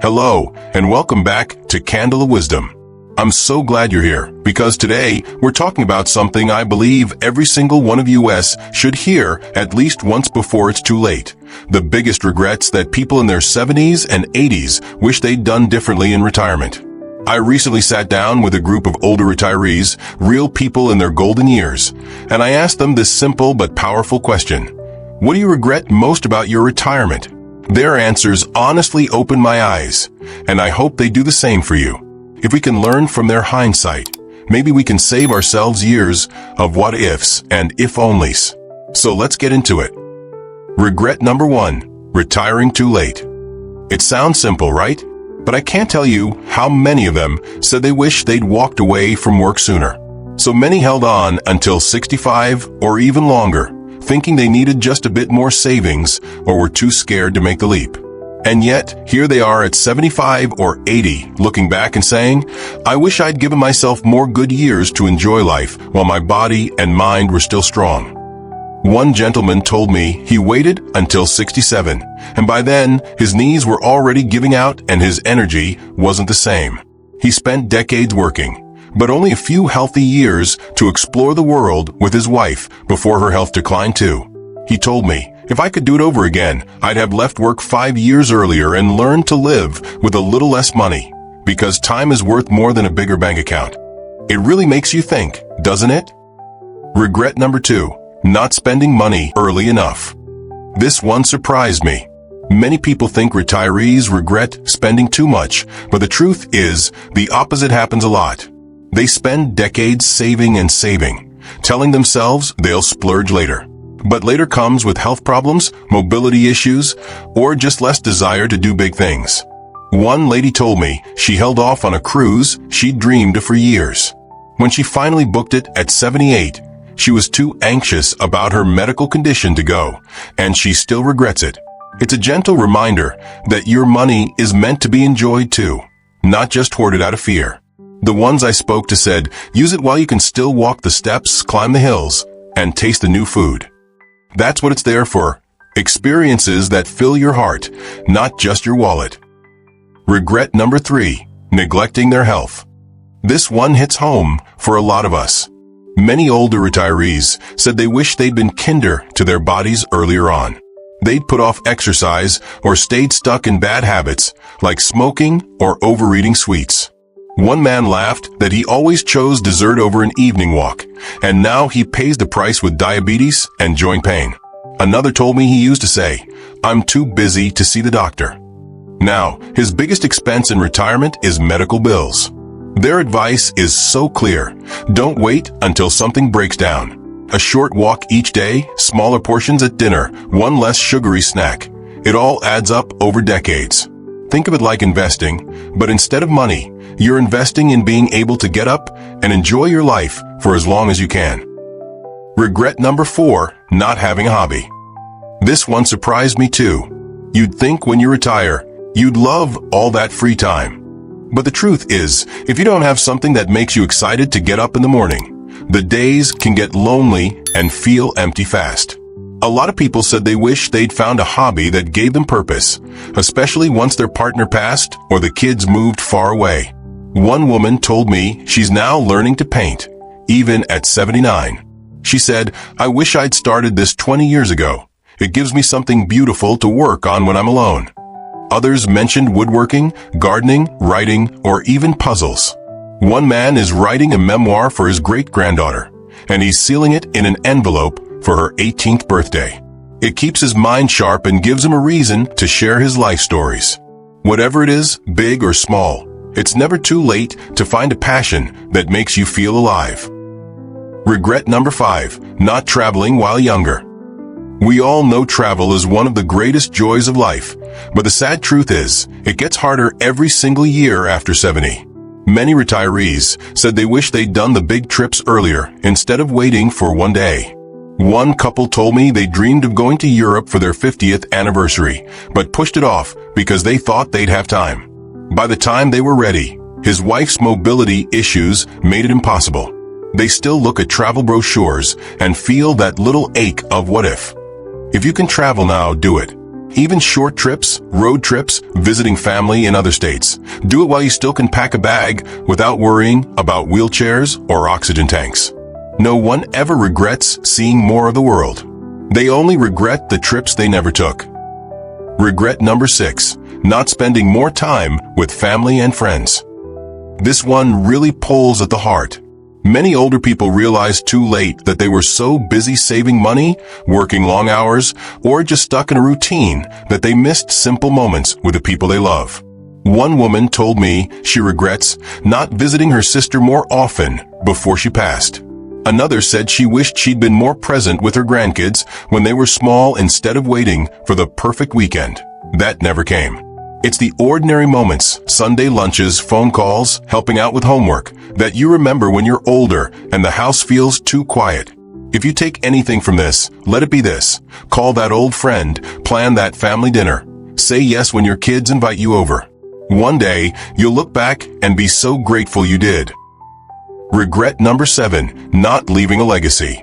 Hello, and welcome back to Candle of Wisdom. I'm so glad you're here, because today we're talking about something I believe every single one of us should hear at least once before it's too late. The biggest regrets that people in their 70s and 80s wish they'd done differently in retirement. I recently sat down with a group of older retirees, real people in their golden years, and I asked them this simple but powerful question. What do you regret most about your retirement? Their answers honestly opened my eyes, and I hope they do the same for you. If we can learn from their hindsight, maybe we can save ourselves years of what-ifs and if-onlys. So let's get into it. Regret number 1, retiring too late. It sounds simple, right? But I can't tell you how many of them said they wish they'd walked away from work sooner. So many held on until 65 or even longer, thinking they needed just a bit more savings or were too scared to make the leap. And yet, here they are at 75 or 80, looking back and saying, I wish I'd given myself more good years to enjoy life while my body and mind were still strong. One gentleman told me he waited until 67, and by then, his knees were already giving out and his energy wasn't the same. He spent decades working, but only a few healthy years to explore the world with his wife before her health declined too. He told me, if I could do it over again, I'd have left work 5 years earlier and learned to live with a little less money, because time is worth more than a bigger bank account. It really makes you think, doesn't it? Regret number 2, not spending money early enough. This one surprised me. Many people think retirees regret spending too much, but the truth is, the opposite happens a lot. They spend decades saving and saving, telling themselves they'll splurge later. But later comes with health problems, mobility issues, or just less desire to do big things. One lady told me she held off on a cruise she'd dreamed of for years. When she finally booked it at 78, she was too anxious about her medical condition to go, and she still regrets it. It's a gentle reminder that your money is meant to be enjoyed too, not just hoarded out of fear. The ones I spoke to said, use it while you can still walk the steps, climb the hills, and taste the new food. That's what it's there for. Experiences that fill your heart, not just your wallet. Regret number 3, neglecting their health. This one hits home for a lot of us. Many older retirees said they wish they'd been kinder to their bodies earlier on. They'd put off exercise or stayed stuck in bad habits like smoking or overeating sweets. One man laughed that he always chose dessert over an evening walk, and now he pays the price with diabetes and joint pain. Another told me he used to say, I'm too busy to see the doctor. Now, his biggest expense in retirement is medical bills. Their advice is so clear. Don't wait until something breaks down. A short walk each day, smaller portions at dinner, one less sugary snack. It all adds up over decades. Think of it like investing, but instead of money, you're investing in being able to get up and enjoy your life for as long as you can. Regret number 4, not having a hobby. This one surprised me too. You'd think when you retire, you'd love all that free time. But the truth is, if you don't have something that makes you excited to get up in the morning, the days can get lonely and feel empty fast. A lot of people said they wish they'd found a hobby that gave them purpose, especially once their partner passed or the kids moved far away. One woman told me she's now learning to paint, even at 79. She said, I wish I'd started this 20 years ago. It gives me something beautiful to work on when I'm alone. Others mentioned woodworking, gardening, writing, or even puzzles. One man is writing a memoir for his great-granddaughter, and he's sealing it in an envelope for her 18th birthday. It keeps his mind sharp and gives him a reason to share his life stories. Whatever it is, big or small, it's never too late to find a passion that makes you feel alive. Regret number 5, not traveling while younger. We all know travel is one of the greatest joys of life, but the sad truth is, it gets harder every single year after 70. Many retirees said they wish they'd done the big trips earlier instead of waiting for one day. One couple told me they dreamed of going to Europe for their 50th anniversary, but pushed it off because they thought they'd have time. By the time they were ready, his wife's mobility issues made it impossible. They still look at travel brochures and feel that little ache of what if. If you can travel now, do it. Even short trips, road trips, visiting family in other states. Do it while you still can pack a bag without worrying about wheelchairs or oxygen tanks. No one ever regrets seeing more of the world. They only regret the trips they never took. Regret number 6, not spending more time with family and friends. This one really pulls at the heart. Many older people realize too late that they were so busy saving money, working long hours, or just stuck in a routine that they missed simple moments with the people they love. One woman told me she regrets not visiting her sister more often before she passed. Another said she wished she'd been more present with her grandkids when they were small instead of waiting for the perfect weekend. That never came. It's the ordinary moments, Sunday lunches, phone calls, helping out with homework, that you remember when you're older and the house feels too quiet. If you take anything from this, let it be this. Call that old friend, plan that family dinner. Say yes when your kids invite you over. One day, you'll look back and be so grateful you did. Regret number 7, not leaving a legacy.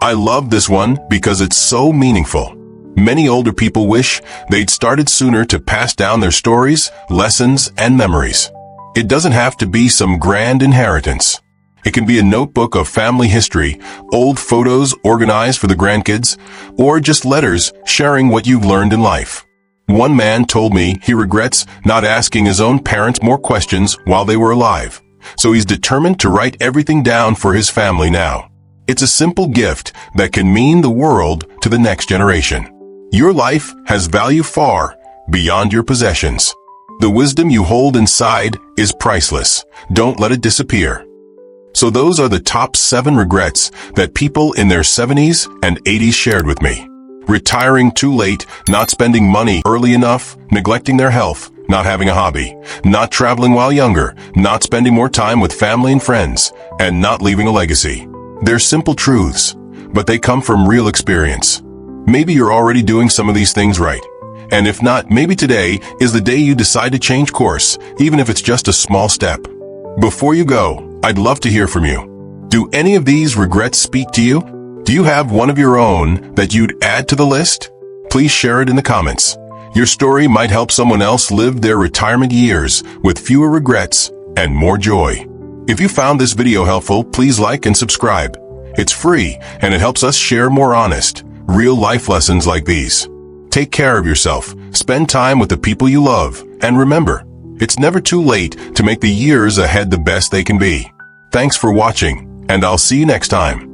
I love this one because it's so meaningful. Many older people wish they'd started sooner to pass down their stories, lessons, and memories. It doesn't have to be some grand inheritance. It can be a notebook of family history, old photos organized for the grandkids, or just letters sharing what you've learned in life. One man told me he regrets not asking his own parents more questions while they were alive, so he's determined to write everything down for his family now. It's a simple gift that can mean the world to the next generation. Your life has value far beyond your possessions. The wisdom you hold inside is priceless. Don't let it disappear. So those are the top 7 regrets that people in their 70s and 80s shared with me. Retiring too late, not spending money early enough, neglecting their health, not having a hobby, not traveling while younger, not spending more time with family and friends, and not leaving a legacy. They're simple truths, but they come from real experience. Maybe you're already doing some of these things right. And if not, maybe today is the day you decide to change course, even if it's just a small step. Before you go, I'd love to hear from you. Do any of these regrets speak to you? Do you have one of your own that you'd add to the list? Please share it in the comments. Your story might help someone else live their retirement years with fewer regrets and more joy. If you found this video helpful, please like and subscribe. It's free and it helps us share more honest, real life lessons like these. Take care of yourself, spend time with the people you love, and remember, it's never too late to make the years ahead the best they can be. Thanks for watching, and I'll see you next time.